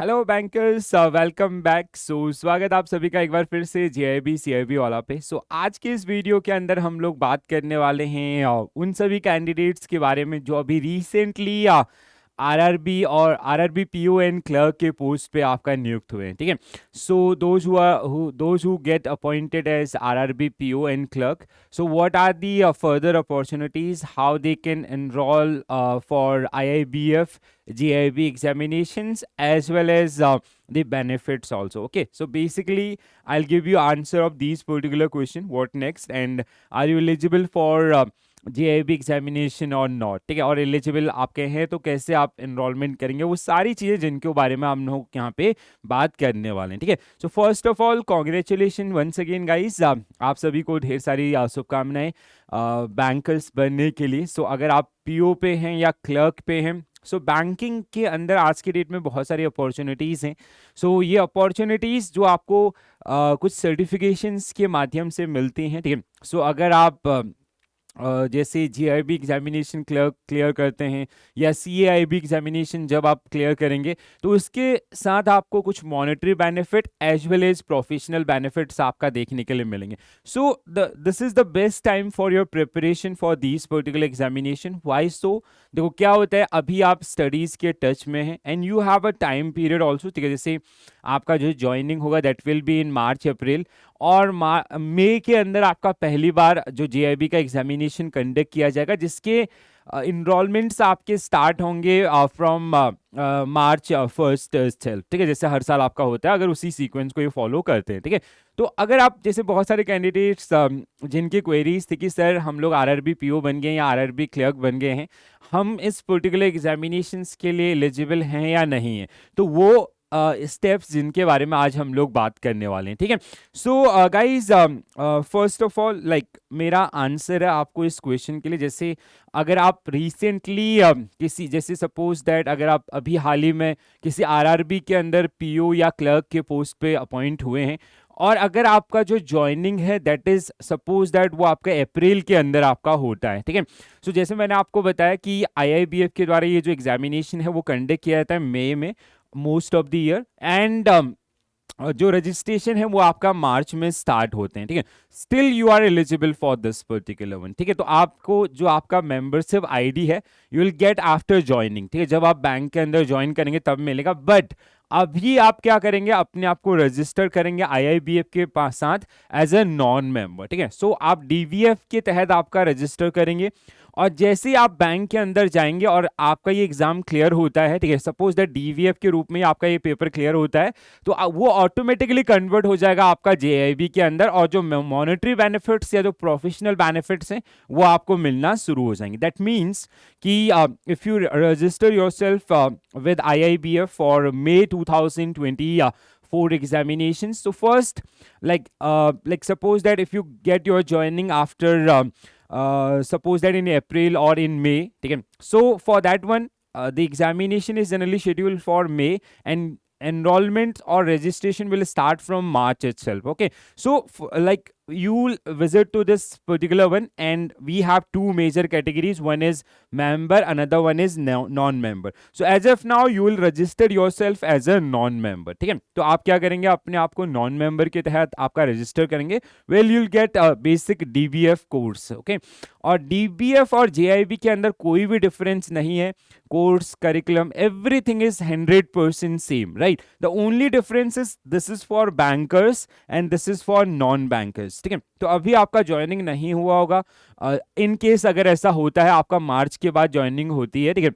Hello bankers, welcome back. स्वागत आप सभी का एक बार फिर से जेआईबी सीआईबी वाला पे। आज के इस वीडियो के अंदर हम लोग बात करने वाले हैं उन सभी कैंडिडेट्स के बारे में जो अभी रिसेंटली आरआरबी और आरआरबी पीओ एंड क्लर्क के पोस्ट पे आपका नियुक्त हुए हैं। ठीक है। Those who get appointed as RRB PO and clerk, so what are the further opportunities, how they can enroll for IIBF GIB examinations, as well as the benefits also. Okay, so basically I'll give you answer of these particular question, what next, and are you eligible for GIB examination और not. ठीक है, और eligible आपके हैं तो कैसे आप enrolment करेंगे, वो सारी चीज़ें जिनके बारे में हम लोग यहाँ पे बात करने वाले हैं। ठीक है, so first of all congratulation once again guys, आप सभी को ढेर सारी शुभकामनाएं बैंकर्स बनने के लिए। अगर आप पीओ पे हैं या क्लर्क पे हैं, बैंकिंग के अंदर आज की डेट में बहुत सारी अपॉर्चुनिटीज़ हैं। ये अपॉर्चुनिटीज़ जो आपको कुछ सर्टिफिकेशंस के माध्यम से मिलती हैं। ठीक है, अगर आप जैसे जीआईबी एग्जामिनेशन क्लियर करते हैं या सीएआईबी एग्जामिनेशन जब आप क्लियर करेंगे, तो उसके साथ आपको कुछ monetary benefit as well as professional benefits आपका देखने के लिए मिलेंगे। This is the best time for your preparation for this particular examination. Why so? देखो क्या होता है, अभी आप स्टडीज के टच में हैं and you have a time period also. ठीक है, जैसे आपका जो ज्वाइनिंग होगा दैट विल बी इन मार्च अप्रैल, और मई के अंदर आपका पहली बार जो जेआईबी का एग्जामिनेशन कंडक्ट किया जाएगा, जिसके इनरोलमेंट्स आपके स्टार्ट होंगे फ्रॉम मार्च फर्स्ट सेल्फ। ठीक है, जैसे हर साल आपका होता है, अगर उसी सीक्वेंस को ये फॉलो करते हैं। ठीक है, तो अगर आप जैसे बहुत सारे कैंडिडेट्स जिनकी क्वेरीज थी कि सर हम लोग आरआरबी पीओ बन गए या आरआरबी क्लर्क बन गए हैं, हम इस पर्टिकुलर एग्जामिनेशंस के लिए एलिजिबल हैं या नहीं है, तो वो स्टेप्स जिनके बारे में आज हम लोग बात करने वाले हैं। ठीक है, guys first of all like मेरा आंसर है आपको इस क्वेश्चन के लिए, जैसे अगर आप रिसेंटली किसी, जैसे सपोज दैट अगर आप अभी हाल ही में किसी आरआरबी के अंदर पीओ या क्लर्क के पोस्ट पे अपॉइंट हुए हैं, और अगर आपका जो ज्वाइनिंग है दैट इज सपोज दैट वो आपका अप्रैल के अंदर आपका होता है। ठीक है, जैसे मैंने आपको बताया कि आईआईबीएफ के द्वारा ये जो एग्जामिनेशन है वो कंडक्ट किया जाता है मई में most of the year, and जो रजिस्ट्रेशन है वो आपका मार्च में स्टार्ट होते हैं। ठीक है, still you are eligible for this particular one. ठीक है, तो आपको जो आपका मेंबरशिप आईडी है you will get after joining. ठीक है, जब आप बैंक के अंदर ज्वाइन करेंगे तब मिलेगा, बट अभी आप क्या करेंगे, अपने आप को रजिस्टर करेंगे आईआईबीएफ के पास साथ एज ए नॉन मेंबर। ठीक है, आप डीवीएफ के तहत आपका रजिस्टर करेंगे, और जैसे ही आप बैंक के अंदर जाएंगे और आपका ये एग्जाम क्लियर होता है, ठीक है, सपोज दैट डीवीएफ के रूप में आपका ये पेपर क्लियर होता है, तो वो ऑटोमेटिकली कन्वर्ट हो जाएगा आपका जेआईबी के अंदर, और जो मॉनेटरी बेनिफिट्स या जो प्रोफेशनल बेनिफिट्स हैं वो आपको मिलना शुरू हो जाएंगे। दैट मीन्स कि if you register yourself with IIBF for May 2024 examinations, so first like suppose that if you get your joining after suppose that in April or in May, ठीक है, so for that one the examination is generally scheduled for May, and enrollment or registration will start from March itself. Okay, like you will visit to this particular one, and we have two major categories. One is member, another one is non-member. So as of now you will register yourself as a non-member. ठीक है, तो आप क्या करेंगे, अपने आप को non-member के तहत आपका रजिस्टर करेंगे। Well, you'll get a basic DBF course. Okay, और DBF और JIB के अंदर कोई भी डिफरेंस नहीं है, course curriculum everything is 100% same, right. The only difference is this is for bankers and this is for non bankers. ठीक है, तो अभी आपका ज्वाइनिंग नहीं हुआ होगा, इन केस अगर ऐसा होता है, आपका मार्च के बाद ज्वाइनिंग होती है, ठीक है,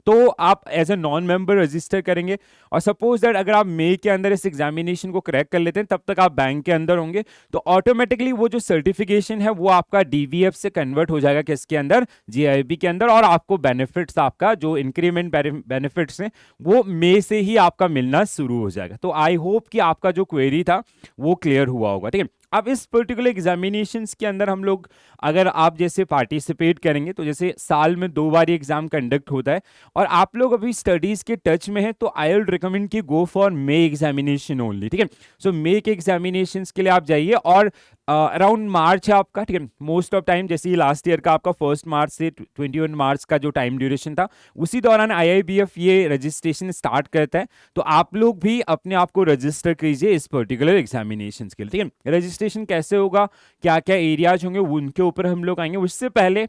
तो आप as a non member register करेंगे, और सपोज दैट अगर आप मई के अंदर इस एग्जामिनेशन को क्रैक कर लेते हैं, तब तक आप बैंक के अंदर होंगे, तो ऑटोमेटिकली वो जो सर्टिफिकेशन है वो आपका डीवीएफ से कन्वर्ट हो जाएगा किसके अंदर, जीआईबी के अंदर, और आपको बेनिफिट्स, आपका जो इंक्रीमेंट बेनिफिट्स हैं वो मई से ही आपका मिलना शुरू हो जाएगा। तो आई होप कि आपका जो क्वेरी था वो क्लियर हुआ होगा। ठीक है, अब इस पर्टिकुलर एग्जामिनेशंस के अंदर हम लोग, अगर आप जैसे पार्टिसिपेट करेंगे, तो जैसे साल में 2 बार ये एग्जाम कंडक्ट होता है, और आप लोग अभी स्टडीज के टच में है, तो आई विल रिकमेंड कि go for may examination only. ठीक है, मई के एग्जामिनेशंस के लिए आप जाइए, और अराउंड मार्च है आपका, ठीक है, मोस्ट ऑफ टाइम। जैसे लास्ट ईयर का आपका 1 मार्च से 21 मार्च का जो टाइम ड्यूरेशन था, उसी दौरान IIBF ये रजिस्ट्रेशन स्टार्ट करता है। तो आप लोग भी अपने आप को रजिस्टर कीजिए इस पर्टिकुलर एग्जामिनेशन के लिए, ठीक है। रजिस्ट्रेशन कैसे होगा, क्या क्या एरियाज होंगे, उनके ऊपर हम लोग आएंगे। उससे पहले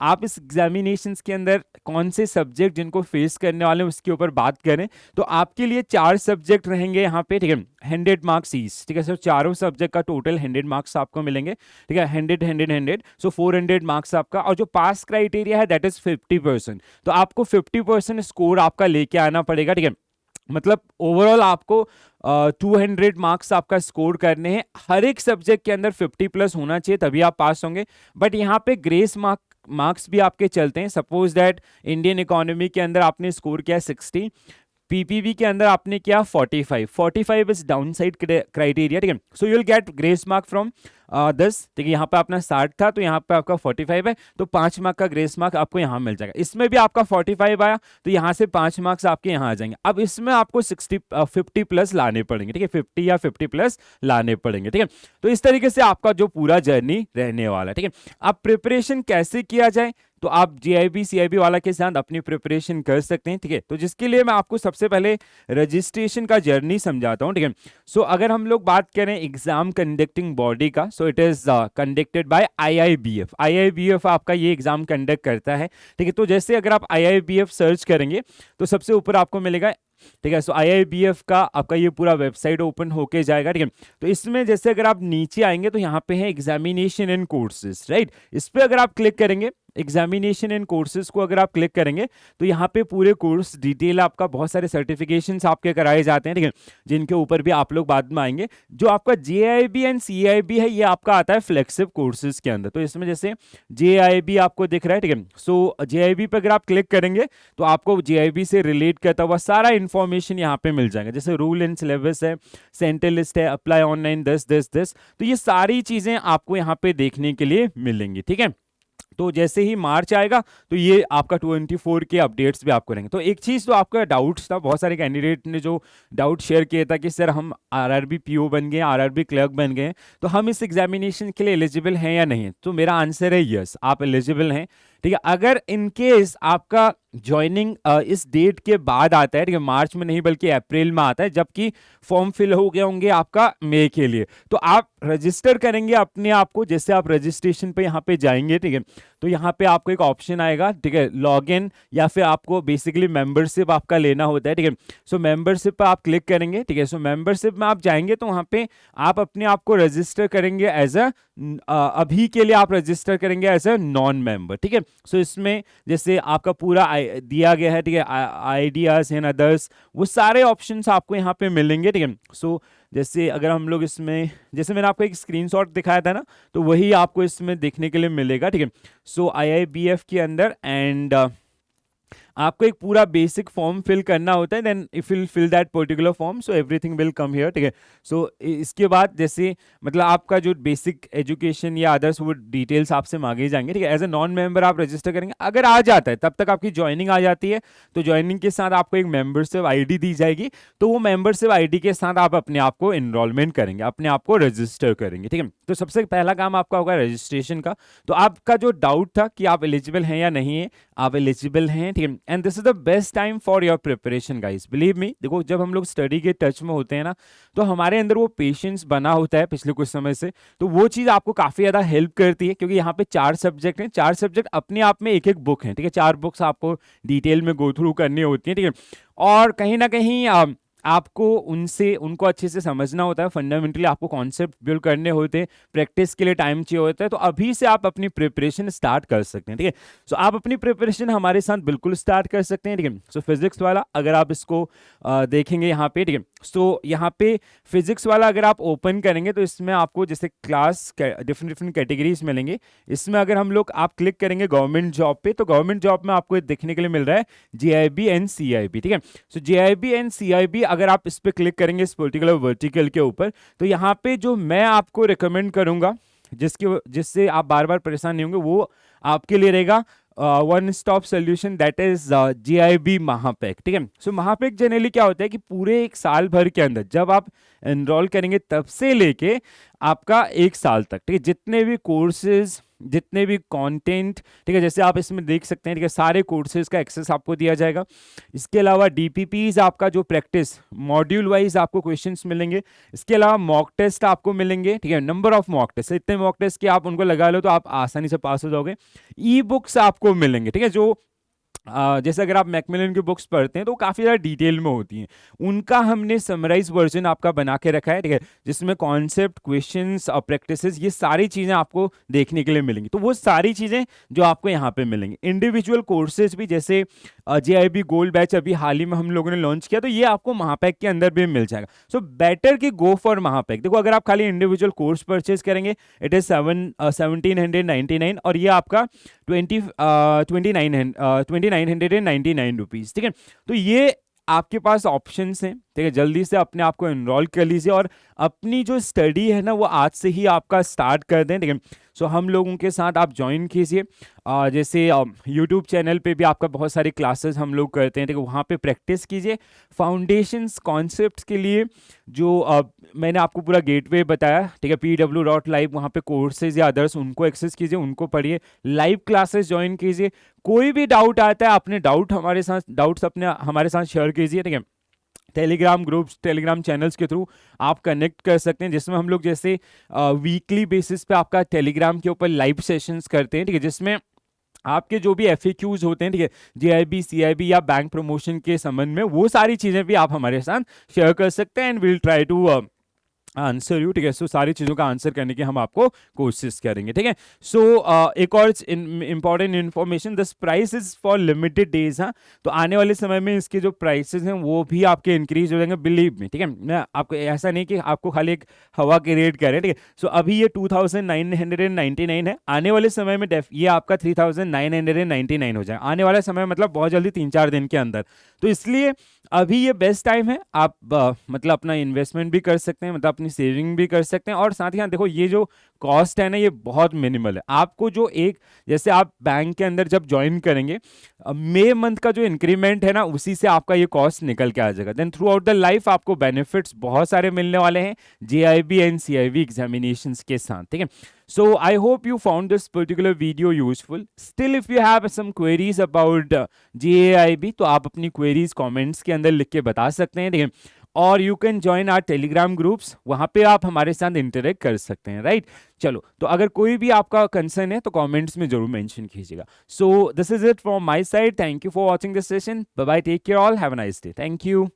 आप इस एग्जामिनेशंस के अंदर कौन से सब्जेक्ट जिनको फेस करने वाले हैं उसके ऊपर बात करें तो आपके लिए 4 सब्जेक्ट रहेंगे यहाँ पे, ठीक है, 100 मार्क्स ईच, ठीक है सर। चारों सब्जेक्ट का टोटल 100 मार्क्स आपको मिलेंगे, ठीक है, 100 100 100, सो 400 मार्क्स आपका। और जो पास क्राइटेरिया है दैट इज 50%, तो आपको 50% स्कोर आपका लेके आना पड़ेगा, ठीक है। मतलब ओवरऑल आपको 200 मार्क्स आपका स्कोर करने हैं, हर एक सब्जेक्ट के अंदर 50 प्लस होना चाहिए तभी आप पास होंगे। बट यहाँ पे ग्रेस मार्क्स भी आपके चलते हैं। सपोज दैट इंडियन इकोनॉमी के अंदर आपने स्कोर किया 60, पीपीबी के अंदर आपने किया 45 इज डाउन साइड क्राइटेरिया, ठीक है। So you will gate grace mark from 10, ठीक है। यहाँ पे अपना 60 था तो यहाँ पे आपका 45 है, तो 5 मार्क का ग्रेस मार्क आपको यहाँ मिल जाएगा। इसमें भी आपका 45 आया तो यहाँ से 5 मार्क्स आपके यहाँ आ जाएंगे। अब इसमें आपको 50 प्लस लाने पड़ेंगे, ठीक है, 50 या 50 प्लस लाने पड़ेंगे, ठीक है। तो इस तरीके से आपका जो पूरा जर्नी रहने वाला है, ठीक है। अब प्रिपरेशन कैसे किया जाए, तो आप JIB CIB वाला के साथ अपनी प्रिपरेशन कर सकते हैं, ठीक है। तो जिसके लिए मैं आपको सबसे पहले रजिस्ट्रेशन का जर्नी समझाता हूं, ठीक है। सो अगर हम लोग बात करें एग्जाम कंडक्टिंग बॉडी का, so it is conducted by IIBF आपका ये एग्जाम कंडक्ट करता है, ठीक है। तो जैसे अगर आप IIBF सर्च करेंगे तो सबसे ऊपर आपको मिलेगा, ठीक है। सो IIBF का आपका ये पूरा वेबसाइट ओपन होके जाएगा, ठीक है। तो इसमें जैसे अगर आप नीचे आएंगे तो यहाँ पे है एग्जामिनेशन एंड कोर्सेज, राइट। इस पे अगर आप क्लिक करेंगे, एग्जामिनेशन एंड कोर्सेज को अगर आप क्लिक करेंगे तो यहाँ पे पूरे कोर्स डिटेल आपका, बहुत सारे सर्टिफिकेशंस आपके कराए जाते हैं, ठीक है, जिनके ऊपर भी आप लोग बाद में आएंगे। जो आपका JIB एंड CIB है ये आपका आता है फ्लेक्सिव कोर्सेज के अंदर। तो इसमें जैसे JIB आपको दिख रहा है, ठीक है। सो JIB पे अगर आप क्लिक करेंगे तो आपको JIB से रिलेट करता हुआ सारा इंफॉर्मेशन यहाँ पे मिल जाएगा। जैसे रूल एंड सिलेबस है, सेंटर लिस्ट है, अप्लाई ऑनलाइन, दिस, तो ये सारी चीजें आपको यहाँ पे देखने के लिए मिलेंगी, ठीक है। तो जैसे ही मार्च आएगा तो ये आपका 24 के अपडेट्स भी आपको रहेंगे। तो एक चीज़ तो आपका डाउट्स था, बहुत सारे कैंडिडेट ने जो डाउट शेयर किया था कि सर हम RRB PO बन गए, RRB क्लर्क बन गए, तो हम इस एग्जामिनेशन के लिए एलिजिबल हैं या नहीं। तो मेरा आंसर है यस, आप एलिजिबल हैं, ठीक है। अगर इन केस आपका ज्वाइनिंग इस डेट के बाद आता है, ठीक है, मार्च में नहीं बल्कि अप्रैल में आता है, जबकि फॉर्म फिल हो गए होंगे आपका मई के लिए, तो आप रजिस्टर करेंगे अपने आप को। जैसे आप रजिस्ट्रेशन पे यहाँ पे जाएंगे, ठीक है, तो यहाँ पे आपको एक ऑप्शन आएगा, ठीक है, लॉग इन, या फिर आपको बेसिकली मेंबरशिप आपका लेना होता है, ठीक है। सो मेंबरशिप पर आप क्लिक करेंगे, ठीक है। सो मेंबरशिप में आप जाएंगे तो वहाँ पे आप अपने आप को रजिस्टर करेंगे एज अ, अभी के लिए आप रजिस्टर करेंगे एज अ नॉन मेंबर, ठीक है। सो इसमें जैसे आपका पूरा दिया गया है, ठीक है, आइडियाज एंड अदर्स, वो सारे ऑप्शंस आपको यहाँ पे मिलेंगे, ठीक है। सो जैसे अगर हम लोग इसमें, जैसे मैंने आपको एक स्क्रीनशॉट दिखाया था ना, तो वही आपको इसमें देखने के लिए मिलेगा, ठीक है। सो IIBF के अंदर एंड आपको एक पूरा बेसिक फॉर्म फिल करना होता है, then if you fill that particular form so everything will come here, ठीक है। सो इसके बाद जैसे मतलब आपका जो बेसिक एजुकेशन या अदर्स वो डिटेल्स आपसे मांगे जाएंगे, ठीक है। एज ए नॉन मेंबर आप रजिस्टर करेंगे, अगर आ जाता है तब तक आपकी ज्वाइनिंग आ जाती है, तो ज्वाइनिंग के साथ आपको एक मेंबरशिप ID दी जाएगी, तो वो मेंबरशिप ID के साथ आप अपने आप को एनरोलमेंट करेंगे, अपने आप को रजिस्टर करेंगे, ठीक है। तो सबसे पहला काम आपका होगा रजिस्ट्रेशन का। तो आपका जो डाउट था कि आप एलिजिबल हैं या नहीं है, आप एलिजिबल हैं, ठीक है। And this is the best time for your preparation guys, believe me. देखो जब हम लोग स्टडी के टच में होते हैं ना, तो हमारे अंदर वो पेशेंस बना होता है पिछले कुछ समय से, तो वो चीज़ आपको काफ़ी ज़्यादा हेल्प करती है, क्योंकि यहाँ पे 4 सब्जेक्ट हैं, 4 सब्जेक्ट अपने आप में एक एक बुक है, ठीक है। 4 बुक्स आपको डिटेल में गो थ्रू करनी होती है, ठीक है। और कहीं ना कहीं आपको उनको अच्छे से समझना होता है, फंडामेंटली आपको कॉन्सेप्ट बिल्ड करने होते हैं, प्रैक्टिस के लिए टाइम चाहिए होता है, तो अभी से आप अपनी प्रिपरेशन स्टार्ट कर सकते हैं, ठीक है। सो आप अपनी प्रिपरेशन हमारे साथ बिल्कुल स्टार्ट कर सकते हैं, ठीक है। सो फिजिक्स वाला अगर आप इसको देखेंगे यहाँ पे, ठीक है। सो यहाँ पे फिजिक्स वाला अगर आप ओपन करेंगे तो इसमें आपको जैसे क्लास डिफरेंट कैटेगरीज मिलेंगे। इसमें अगर हम लोग आप क्लिक करेंगे गवर्नमेंट जॉब पे, तो गवर्नमेंट जॉब में आपको देखने के लिए मिल रहा है JIB एंड CIB, ठीक है। सो JIB एंड CIB अगर आप इस पे क्लिक करेंगे इस पर्टिकुलर वर्टिकल के ऊपर, तो यहाँ पे जो मैं आपको रिकमेंड करूंगा, जिससे आप बार बार परेशान नहीं होंगे, वो आपके लिए रहेगा one stop solution, that is JIB महापैक। ठीक है, सो महापैक जनरली क्या होता है कि पूरे एक साल भर के अंदर जब आप एनरोल करेंगे तब से लेके आपका एक साल तक, ठीक है, जितने भी कोर्सेज, जितने भी कंटेंट, ठीक है, जैसे आप इसमें देख सकते हैं, ठीक है, सारे कोर्सेज का एक्सेस आपको दिया जाएगा। इसके अलावा DPPs आपका जो प्रैक्टिस मॉड्यूल वाइज आपको क्वेश्चंस मिलेंगे। इसके अलावा मॉक टेस्ट आपको मिलेंगे, ठीक है, नंबर ऑफ मॉक टेस्ट, इतने मॉक टेस्ट कि आप उनको लगा लो तो आप आसानी से पास हो जाओगे। ई बुक्स आपको मिलेंगे, ठीक है, जो जैसे अगर आप मैकमिलन की बुक्स पढ़ते हैं तो काफ़ी ज़्यादा डिटेल में होती हैं, उनका हमने समराइज वर्जन आपका बना के रखा है, ठीक है, जिसमें कॉन्सेप्ट, क्वेश्चंस और प्रैक्टिसेस, ये सारी चीज़ें आपको देखने के लिए मिलेंगी। तो वो सारी चीज़ें जो आपको यहाँ पे मिलेंगी, इंडिविजुअल कोर्सेज भी, जैसे JIB गोल्ड बैच अभी हाल ही में हम लोगों ने लॉन्च किया, तो ये आपको महापैक के अंदर भी मिल जाएगा। सो बेटर कि गो फॉर महापैक। देखो, अगर आप खाली इंडिविजुअल कोर्स परचेज करेंगे इट इज़ 1799 और ये आपका 2999 रुपीज़, ठीक है। तो ये आपके पास ऑप्शंस हैं, ठीक है, जल्दी से अपने आप को एनरोल कर लीजिए और अपनी जो स्टडी है ना वो आज से ही आपका स्टार्ट कर दें, ठीक है। सो हम लोगों के साथ आप ज्वाइन कीजिए, जैसे यूट्यूब चैनल पे भी आपका बहुत सारी क्लासेस हम लोग करते हैं, ठीक है, वहाँ पे प्रैक्टिस कीजिए फाउंडेशंस कॉन्सेप्ट्स के लिए, जो मैंने आपको पूरा गेटवे बताया, ठीक है, pw.live, वहाँ पे कोर्सेज या अदर्स उनको एक्सेस कीजिए, उनको पढ़िए, लाइव क्लासेस ज्वाइन कीजिए। कोई भी डाउट आता है, अपने डाउट्स अपने हमारे साथ शेयर कीजिए, ठीक है। टेलीग्राम ग्रुप्स, टेलीग्राम चैनल्स के थ्रू आप कनेक्ट कर सकते हैं, जिसमें हम लोग जैसे वीकली बेसिस पे आपका टेलीग्राम के ऊपर लाइव सेशंस करते हैं, ठीक है, जिसमें आपके जो भी FAQs होते हैं, ठीक है, JIB, CIB या बैंक प्रमोशन के संबंध में, वो सारी चीज़ें भी आप हमारे साथ शेयर कर सकते हैं and will try to answer you, ठीक है। सो सारी चीज़ों का आंसर करने की हम आपको कोशिश करेंगे, ठीक है। सो एक और important information, this price is for limited days. हाँ, तो आने वाले समय में इसके जो प्राइसेस हैं वो भी आपके इंक्रीज हो जाएंगे, बिलीव में, ठीक है। मैं आपको ऐसा नहीं कि आपको खाली एक हवा के रेट कह रहे हैं, ठीक है। सो अभी ये 2999 है, आने वाले समय में ये आपका 3999 हो जाए, आने वाला समय मतलब बहुत जल्दी 3-4 दिन के अंदर। तो इसलिए अभी ये बेस्ट टाइम है, आप मतलब अपना इन्वेस्टमेंट भी कर सकते हैं, मतलब अपनी सेविंग भी कर सकते हैं, और साथ ही साथ देखो ये जो कॉस्ट है ना ये बहुत मिनिमल है। आपको जो एक, जैसे आप बैंक के अंदर जब ज्वाइन करेंगे, मई मंथ का जो इंक्रीमेंट है ना उसी से आपका ये कॉस्ट निकल के आ जाएगा। Then throughout the life आपको बेनिफिट्स बहुत सारे मिलने वाले हैं JIB एंड CIB एग्जामिनेशंस के साथ, ठीक है। So I hope you found this particular video useful. Still, if you have some queries about JIB, तो आप अपनी queries comments के अंदर लिख के बता सकते हैं, ठीक है। और you can join our Telegram groups, वहाँ पे आप हमारे साथ इंटरेक्ट कर सकते हैं, राइट। चलो, तो अगर कोई भी आपका कंसर्न है तो कमेंट्स में जरूर मेंशन कीजिएगा। So this is it from my side, thank you for watching this session, bye bye, take care all, have a nice day, thank you.